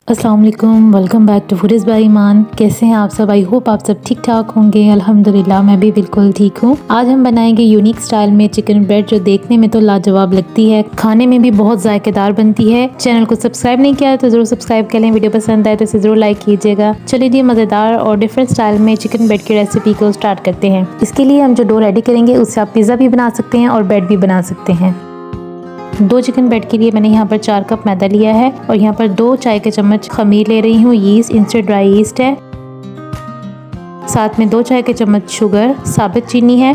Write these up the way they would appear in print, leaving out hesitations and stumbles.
अस्सलाम वालेकुम, welcome back to foodies by Iman. कैसे हैं आप सब? आई होप आप सब ठीक ठाक होंगे। अल्हम्दुलिल्लाह मैं भी बिल्कुल ठीक हूँ। आज हम बनाएंगे यूनिक स्टाइल में चिकन ब्रेड, जो देखने में तो लाजवाब लगती है, खाने में भी बहुत जायकेदार बनती है। चैनल को सब्सक्राइब नहीं किया है तो जरूर सब्सक्राइब कर लें। वीडियो पसंद आए तो इसे जरूर लाइक कीजिएगा। चलिए जी, मज़ेदार और डिफरेंट स्टाइल में चिकन ब्रेड की रेसिपी को स्टार्ट करते हैं। इसके लिए हम जो डो रेडी करेंगे उससे आप पिज़्ज़ा भी बना सकते हैं और ब्रेड भी बना सकते हैं। 2 चिकन ब्रेड के लिए मैंने यहाँ पर 4 कप मैदा लिया है और यहाँ पर 2 चाय के चम्मच खमीर ले रही हूँ। यीस्ट इंस्टेंट ड्राई यीस्ट है। साथ में 2 चाय के चम्मच शुगर, साबित चीनी है।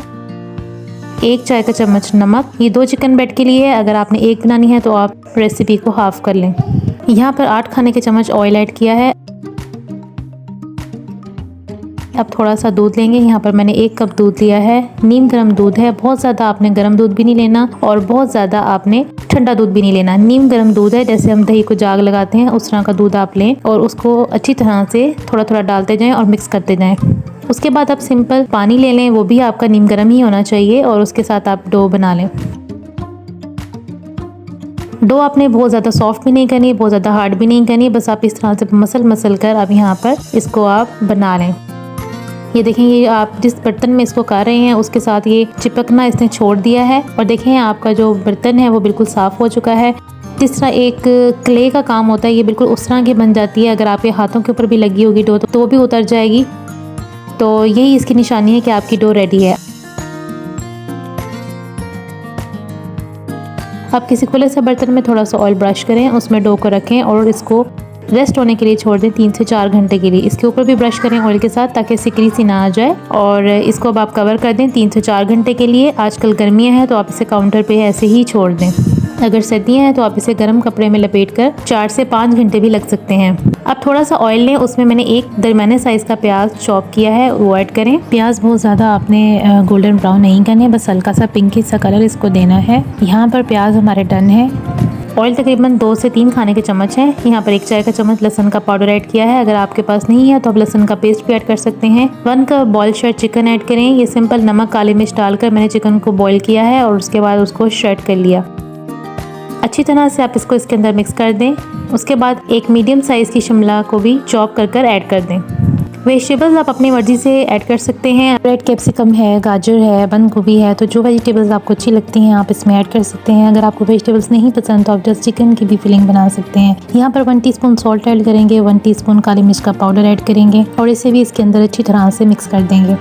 1 चाय का चम्मच नमक। ये 2 चिकन ब्रेड के लिए है। अगर आपने एक बनानी है तो आप रेसिपी को हाफ कर लें। यहाँ पर 8 खाने के चम्मच ऑयल ऐड किया है। अब थोड़ा सा दूध लेंगे। यहाँ पर मैंने 1 कप दूध लिया है। नीम गर्म दूध है। बहुत ज़्यादा आपने गर्म दूध भी नहीं लेना और बहुत ज़्यादा आपने ठंडा दूध भी नहीं लेना। नीम गर्म दूध है, जैसे हम दही को जाग लगाते हैं उस तरह का दूध आप लें और उसको अच्छी तरह से थोड़ा थोड़ा डालते जाएं और मिक्स करते जाएं। उसके बाद आप सिंपल पानी ले लें, वो भी आपका नीम गर्म ही होना चाहिए, और उसके साथ आप डो बना लें। डो आपने बहुत ज़्यादा सॉफ्ट भी नहीं करनी, बहुत ज़्यादा हार्ड भी नहीं करनी, बस आप इस तरह से मसल कर अब यहाँ पर इसको आप बना लें। ये देखें, ये आप जिस बर्तन में इसको कर रहे हैं उसके साथ ये चिपकना इसने छोड़ दिया है और देखें आपका जो बर्तन है वो बिल्कुल साफ़ हो चुका है। जिस तरह एक क्ले का काम होता है ये बिल्कुल उस तरह की बन जाती है। अगर आपके हाथों के ऊपर भी लगी होगी डो तो वो भी उतर जाएगी। तो यही इसकी निशानी है कि आपकी डो रेडी है। आप किसी खुले से बर्तन में थोड़ा सा ऑयल ब्रश करें, उसमें डो को रखें और इसको रेस्ट होने के लिए छोड़ दें 3 से 4 घंटे के लिए। इसके ऊपर भी ब्रश करें ऑयल के साथ ताकि सिकरी सी ना आ जाए, और इसको अब आप कवर कर दें 3 से 4 घंटे के लिए। आजकल गर्मियाँ हैं तो आप इसे काउंटर पे ऐसे ही छोड़ दें। अगर सर्दियाँ हैं तो आप इसे गर्म कपड़े में लपेटकर 4 से 5 घंटे भी लग सकते हैं। अब थोड़ा सा ऑयल लें, उसमें मैंने एक दरमियाने साइज़ का प्याज चॉप किया है, वो ऐड करें। प्याज बहुत ज़्यादा आपने गोल्डन ब्राउन नहीं करने, बस हल्का सा पिंकी सा कलर इसको देना है। यहाँ पर प्याज हमारे डन है। ऑयल तकरीबन 2 से 3 खाने के चम्मच है। यहाँ पर 1 चाय का चम्मच लहसुन का पाउडर ऐड किया है। अगर आपके पास नहीं है तो आप लहसुन का पेस्ट भी ऐड कर सकते हैं। 1 cup boil shred chicken add करें। ये सिंपल नमक काली मिर्च डालकर मैंने चिकन को बॉईल किया है और उसके बाद उसको शर्ट कर लिया। अच्छी तरह से आप इसको इसके अंदर मिक्स कर दें। उसके बाद एक मीडियम साइज़ की शिमला को भी चॉप कर ऐड कर दें। वेजिटेबल्स आप अपनी मर्ज़ी से ऐड कर सकते हैं। रेड कैप्सिकम है, गाजर है, बंद गोभी है, तो जो वेजिटेबल्स आपको अच्छी लगती हैं आप इसमें ऐड कर सकते हैं। अगर आपको वेजिटेबल्स नहीं पसंद तो आप जस्ट चिकन की भी फिलिंग बना सकते हैं। यहाँ पर 1 टीस्पून सॉल्ट ऐड करेंगे, 1 टीस्पून काली मिर्च का पाउडर ऐड करेंगे और इसे भी इसके अंदर अच्छी तरह से मिक्स कर देंगे।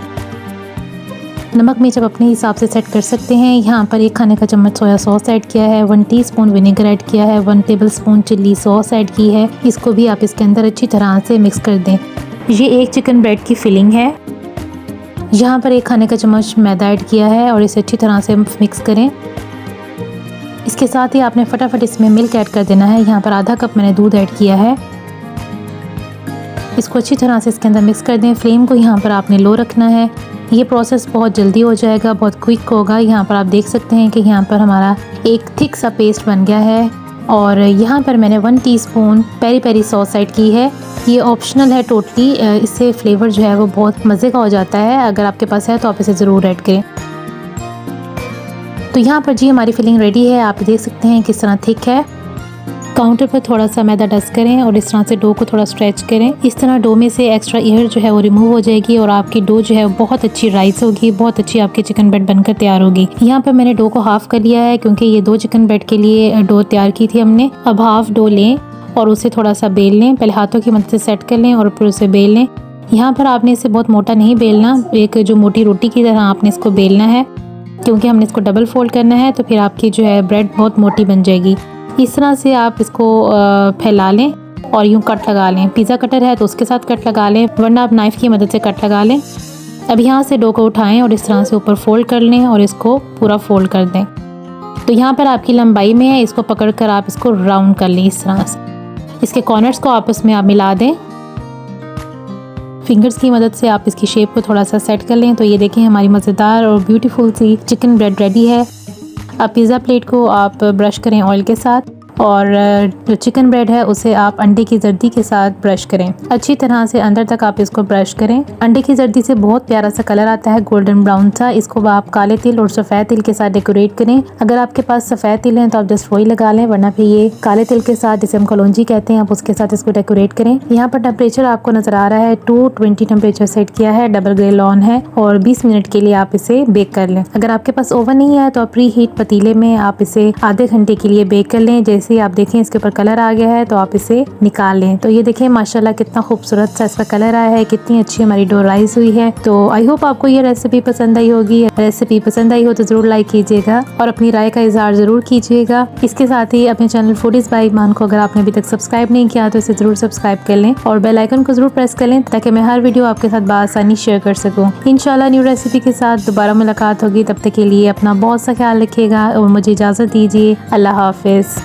नमक मिर्च आप अपने हिसाब से सेट कर सकते हैं। यहाँ पर 1 खाने का चम्मच सोया सॉस ऐड किया है, 1 टीस्पून विनेगर ऐड किया है, 1 टेबलस्पून चिल्ली सॉस ऐड की है। इसको भी आप इसके अंदर अच्छी तरह से मिक्स कर दें। ये एक चिकन ब्रेड की फिलिंग है। यहाँ पर 1 खाने का चम्मच मैदा ऐड किया है और इसे अच्छी तरह से मिक्स करें। इसके साथ ही आपने फटाफट इसमें मिल्क ऐड कर देना है। यहाँ पर आधा कप मैंने दूध ऐड किया है। इसको अच्छी तरह से इसके अंदर मिक्स कर दें। फ्लेम को यहाँ पर आपने लो रखना है। ये प्रोसेस बहुत जल्दी हो जाएगा, बहुत क्विक होगा। यहाँ पर आप देख सकते हैं कि यहाँ पर हमारा एक थिक सा पेस्ट बन गया है और यहाँ पर मैंने 1 teaspoon peri peri sauce add की है। ये ऑप्शनल है टोटली, इससे फ्लेवर जो है वो बहुत मज़े का हो जाता है। अगर आपके पास है तो आप इसे ज़रूर ऐड करें। तो यहाँ पर जी हमारी फिलिंग रेडी है। आप देख सकते हैं किस तरह थिक है। काउंटर पर थोड़ा सा मैदा डस्ट करें और इस तरह से डो को थोड़ा स्ट्रेच करें। इस तरह डो में से एक्स्ट्रा एयर जो है वो रिमूव हो जाएगी और आपकी डो जो है बहुत अच्छी राइस होगी, बहुत अच्छी आपकी चिकन ब्रेड बनकर तैयार होगी। यहाँ पर मैंने डो को हाफ कर लिया है क्योंकि ये 2 चिकन ब्रेड के लिए डो तैयार की थी हमने। अब हाफ डो लें और उसे थोड़ा सा बेल लें। पहले हाथों की मदद से सेट कर लें और फिर उसे बेल लें। यहाँ पर आपने इसे बहुत मोटा नहीं बेलना, एक जो मोटी रोटी की तरह आपने इसको बेलना है क्योंकि हमने इसको डबल फोल्ड करना है, तो फिर आपकी जो है ब्रेड बहुत मोटी बन जाएगी। इस तरह से आप इसको फैला लें और यूँ कट लगा लें। पिज़्ज़ा कटर है तो उसके साथ कट लगा लें, वरना आप नाइफ़ की मदद से कट लगा लें। अब यहाँ से डो को उठाएं और इस तरह से ऊपर फोल्ड कर लें और इसको पूरा फोल्ड कर दें। तो यहाँ पर आपकी लंबाई में है, इसको पकड़कर आप इसको राउंड कर लें इस तरह से। इसके कॉर्नर्स को आपस में आप मिला दें। फिंगर्स की मदद से आप इसकी शेप को थोड़ा सा सेट कर लें। तो ये देखें हमारी मज़ेदार और ब्यूटीफुल सी चिकन ब्रेड रेडी है। अब पिज़्ज़ा प्लेट को आप ब्रश करें ऑयल के साथ और जो चिकन ब्रेड है उसे आप अंडे की जर्दी के साथ ब्रश करें। अच्छी तरह से अंदर तक आप इसको ब्रश करें। अंडे की जर्दी से बहुत प्यारा सा कलर आता है, गोल्डन ब्राउन सा। इसको आप काले तिल और सफ़ेद तिल के साथ डेकोरेट करें। अगर आपके पास सफ़ेद तिल है तो आप जस्ट वही लगा लें, वरना फिर ये काले तिल के साथ, जिसे हम कलौंजी कहते हैं, आप उसके साथ इसको डेकोरेट करें। यहाँ पर टेम्परेचर आपको नजर आ रहा है 220 टेम्परेचर सेट किया है, डबल ग्रिल ऑन है और 20 मिनट के लिए आप इसे बेक कर लें। अगर आपके पास ओवन नहीं है तो आप प्री हीट पतीले में आप इसे आधे घंटे के लिए बेक कर लें। जैसे आप देखें इसके ऊपर कलर आ गया है तो आप इसे निकाल लें। तो ये देखें माशाल्लाह कितना खूबसूरत सा इसका कलर आया है, कितनी अच्छी हमारी डो राइस हुई है। तो आई होप आपको ये रेसिपी पसंद आई होगी। रेसिपी पसंद आई हो तो जरूर लाइक कीजिएगा और अपनी राय का इजहार जरूर कीजिएगा। इसके साथ ही अपने चैनल फूडीज बाय ईमान को अगर आपने अभी तक सब्सक्राइब नहीं किया तो इसे जरूर सब्सक्राइब कर लें और बेल आइकन को जरूर प्रेस कर लें ताकि मैं हर वीडियो आपके साथ बआसानी शेयर कर सकूं। इंशाल्लाह न्यू रेसिपी के साथ दोबारा मुलाकात होगी। तब तक के लिए अपना बहुत सा ख्याल रखिएगा और मुझे इजाज़त दीजिए। अल्लाह हाफिज़।